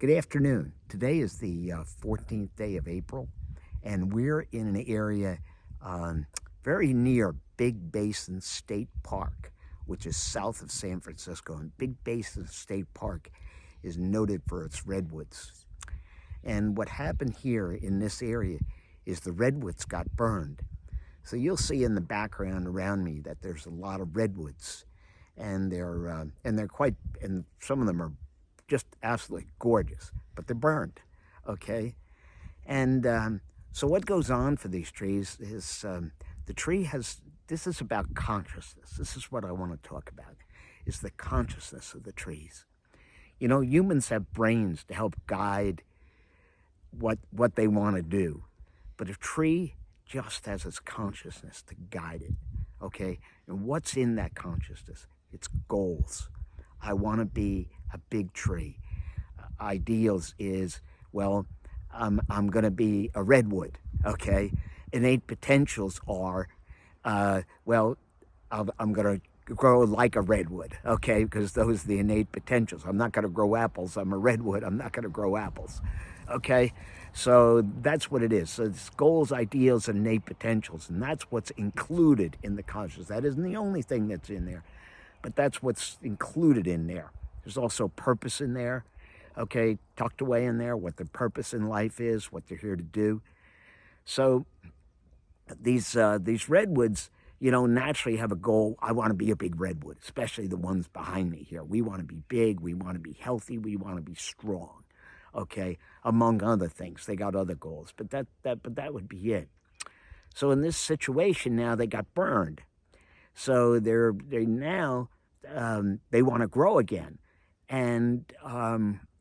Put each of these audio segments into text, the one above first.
Good afternoon. Today is the 14th day of April, and we're in an area very near Big Basin State Park, which is south of San Francisco. And Big Basin State Park is noted for its redwoods. And what happened here in this area is the redwoods got burned. So you'll see in the background around me that there's a lot of redwoods, and they're quite, and some of them are just absolutely gorgeous, but they're burned, okay? And so what goes on for these trees is the tree has, this is about consciousness. This is what I want to talk about, is the consciousness of the trees. You know, humans have brains to help guide what they want to do, but a tree just has its consciousness to guide it, okay? And what's in that consciousness? It's goals. I want to be a big tree. Ideals is, well, I'm going to be a redwood, okay? Innate potentials are, well, I'm going to grow like a redwood, okay? Because those are the innate potentials. I'm not going to grow apples. I'm a redwood. I'm not going to grow apples, okay? So that's what it is. So it's goals, ideals, and innate potentials, and that's what's included in the consciousness. That isn't the only thing that's in there, but that's what's included in there. There's also purpose in there, okay, tucked away in there, what the purpose in life is, what they're here to do. So these redwoods, you know, naturally have a goal. I want to be a big redwood, especially the ones behind me here. We want to be big, we want to be healthy, we want to be strong, okay, among other things. They got other goals, but that would be it. So in this situation now, they got burned. So they now they want to grow again, and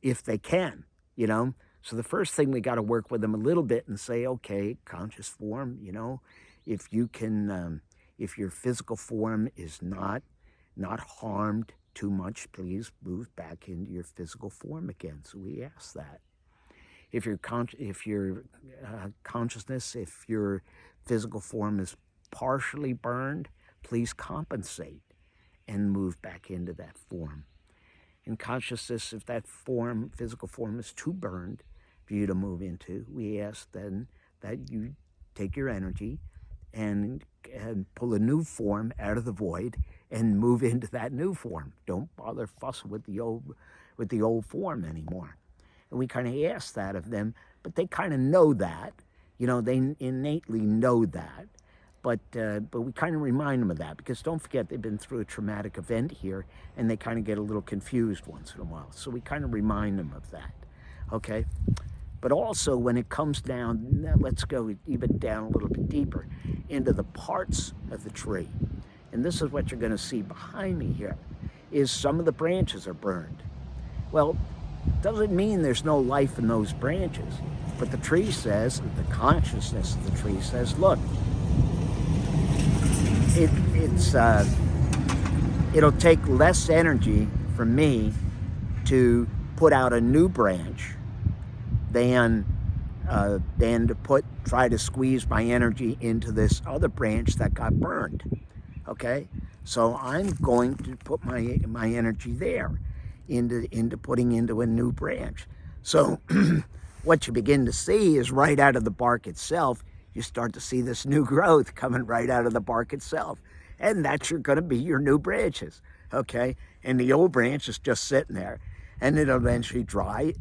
if they can, you know. So the first thing we got to work with them a little bit and say, okay, conscious form, you know, if you can, if your physical form is not harmed too much, please move back into your physical form again. So we ask that. If your consciousness, if your physical form is partially burned, please compensate and move back into that form. In consciousness, if that form, physical form, is too burned for you to move into, we ask then that you take your energy and pull a new form out of the void and move into that new form. Don't bother fussing with the old form anymore. And we kind of ask that of them, but they kind of know that. You know, they innately know that. But we kind of remind them of that, because don't forget, they've been through a traumatic event here, and they kind of get a little confused once in a while. So we kind of remind them of that, okay? But also, when it comes down, now let's go even down a little bit deeper into the parts of the tree. And this is what you're going to see behind me here, is some of the branches are burned. Well, doesn't mean there's no life in those branches, but the tree says, the consciousness of the tree says, look, it'll take less energy for me to put out a new branch than to try to squeeze my energy into this other branch that got burned. Okay, so I'm going to put my energy there into putting into a new branch. So what you begin to see is right out of the bark itself, you start to see this new growth coming right out of the bark itself. And that's going to be your new branches, okay? And the old branch is just sitting there. And it'll eventually dry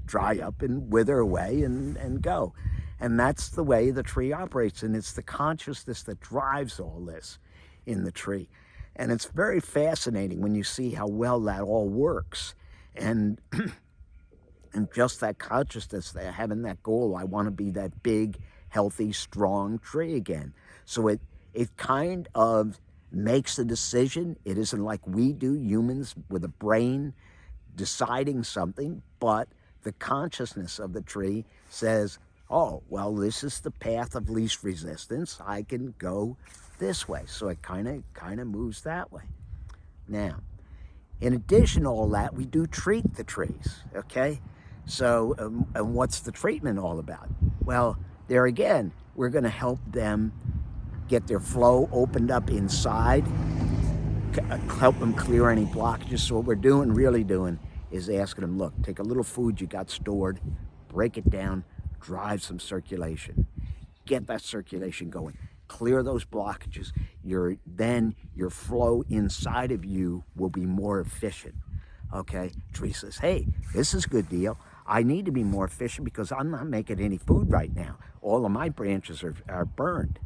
up and wither away and go. And that's the way the tree operates. And it's the consciousness that drives all this in the tree. And it's very fascinating when you see how well that all works. And just that consciousness, that having that goal, I want to be that big, healthy, strong tree again. So it kind of makes a decision. It isn't like we do, humans with a brain deciding something, but the consciousness of the tree says, oh, well, this is the path of least resistance. I can go this way. So it kind of moves that way. Now, in addition to all that, we do treat the trees, okay? So, and what's the treatment all about? Well, there again, we're going to help them get their flow opened up inside, help them clear any blockages. So what we're really doing is asking them, look, take a little food you got stored, break it down, drive some circulation, get that circulation going, clear those blockages. Then your flow inside of you will be more efficient. Okay, tree says, hey, this is a good deal. I need to be more efficient because I'm not making any food right now. All of my branches are burned.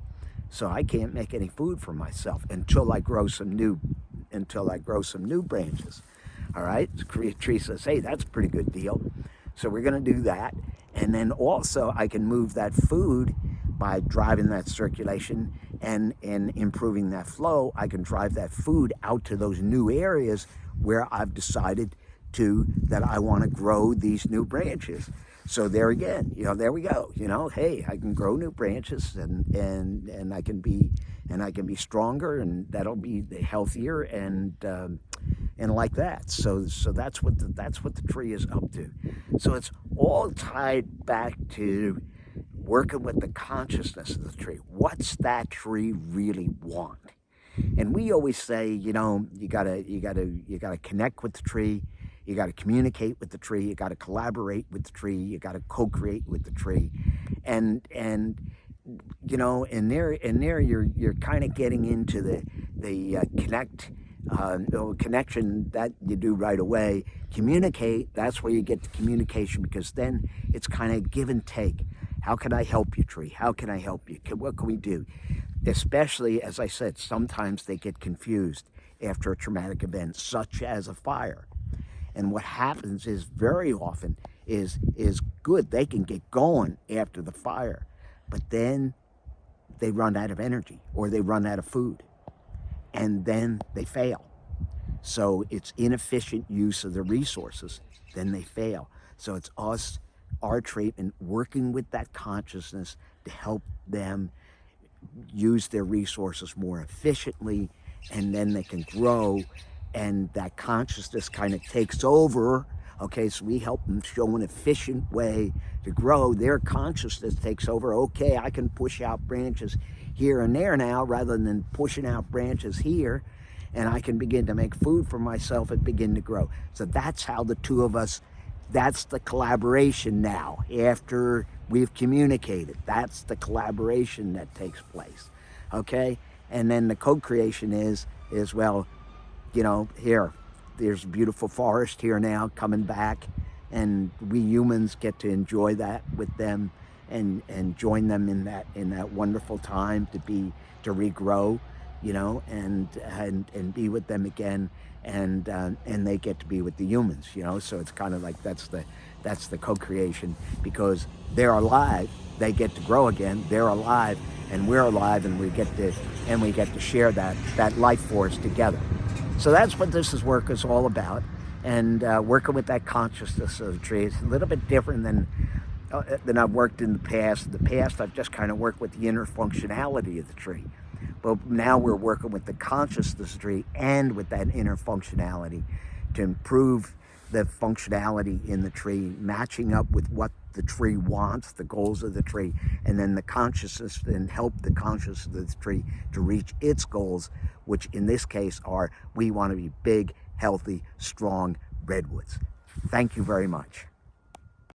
So I can't make any food for myself until I grow some new branches. All right, tree says, hey, that's a pretty good deal. So we're gonna do that. And then also I can move that food by driving that circulation and improving that flow. I can drive that food out to those new areas where I've decided that I want to grow these new branches. So there again, there we go. Hey, I can grow new branches and I can be stronger, and that'll be healthier and like that. So that's what the tree is up to. So it's all tied back to working with the consciousness of the tree. What's that tree really want? And we always say, you gotta connect with the tree. You got to communicate with the tree. You got to collaborate with the tree. You got to co-create with the tree, and there you're kind of getting into the connection that you do right away. Communicate. That's where you get the communication, because then it's kind of give and take. How can I help you, tree? How can I help you? What can we do? Especially, as I said, sometimes they get confused after a traumatic event, such as a fire. And what happens is very often is good. They can get going after the fire, but then they run out of energy or they run out of food, and then they fail. So it's inefficient use of the resources, then they fail. So it's our treatment, working with that consciousness to help them use their resources more efficiently, and then they can grow, and that consciousness kind of takes over. Okay, so we help them show an efficient way to grow. Their consciousness takes over. Okay, I can push out branches here and there now rather than pushing out branches here, and I can begin to make food for myself and begin to grow. So that's how the two of us, that's the collaboration now. After we've communicated, that's the collaboration that takes place. Okay, and then the co-creation is well, there's a beautiful forest here now coming back, and we humans get to enjoy that with them and join them in that wonderful time to regrow, and be with them again, and they get to be with the humans, so it's kind of like that's the co-creation, because they're alive, they get to grow again, they're alive, and we're alive, and we get to share that life force together. So that's what this work is all about, and working with that consciousness of the tree. It's a little bit different than I've worked in the past. In the past, I've just kind of worked with the inner functionality of the tree. But now we're working with the consciousness of the tree and with that inner functionality to improve the functionality in the tree, matching up with what the tree wants, the goals of the tree, and then the consciousness, and help the consciousness of the tree to reach its goals, which in this case are, we want to be big, healthy, strong redwoods. Thank you very much.